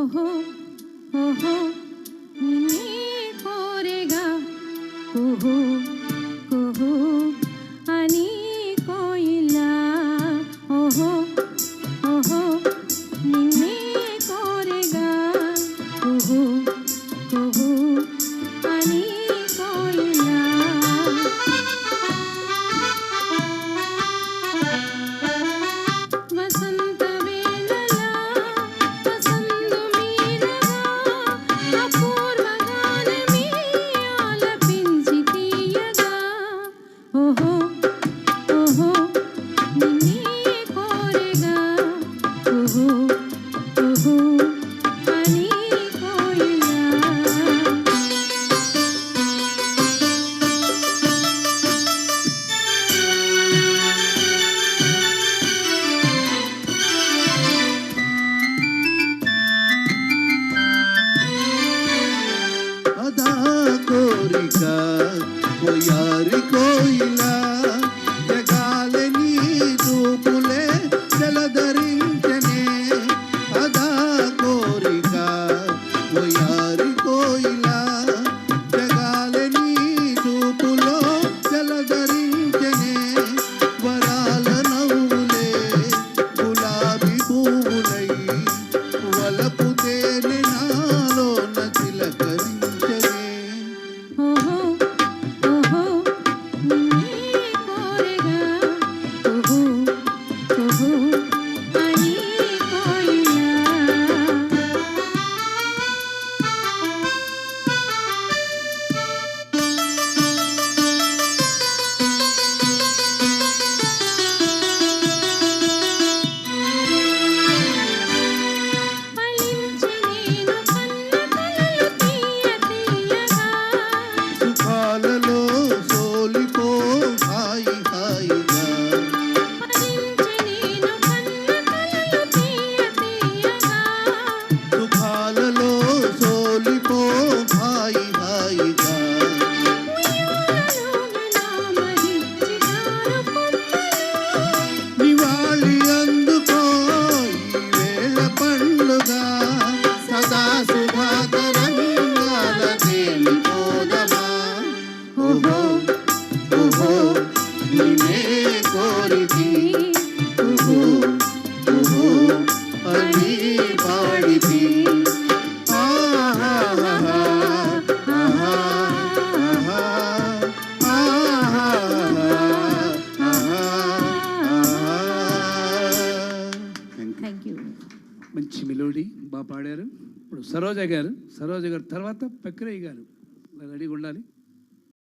ఓహో ఓహో నిన్నే కోరేగా కుహు కుహు అని కోయిలా ఓహో ఓహో నిన్నే కోరేగా కుహు కుహు అని కోయిలా వసంత వేళలా వసంత మీరగా అపూర్వ గానమే ఆలపించి తీయగా ఓహో ఓహో నిన్నే కోరేగా కుహు కుహు అని కోయిలా అదా కోరిక కోయారి కోయిలా జగాలని రూపులే జలధరించనే అదా కోరిక కోయారి కోయిలా జగాలని రూపులో జలధరించనే వరాల నవ్వులే గులాబీ పువ్వులై వలపు తేనె నాలోన చిలకరించనే ఓహో ఓహో నిన్నే కోరేగా కుహు కుహు అని కోయిలా ఫలించనేను కన్న కలలు తీయ తీయగా సుఖాలలో సోలిపో హాయి హాయిగా ఫలించనేను కన్న కలలు తీయ తీయగా సుఖాలలో సోలిపో హాయి హాయిగా ఉయ్యాలలోన నామహిచ్చి జారు కొమ్మలు నివాళి అందుకో ఈ వేళ పండుగ సదా శుభాకరంగాల తేలిపోదమా ఓహో ఓహో నిన్నే కోరితి ఓహో ఓహో అని పాడితి ఆహాహా ఆహా ఆహా థ్యాంక్ యూ మంచి మెలోడీ బాగా పాడారు. ఇప్పుడు సరోజ గారు తర్వాత పెక్కరయ్య గారు రెడీగా ఉండాలి.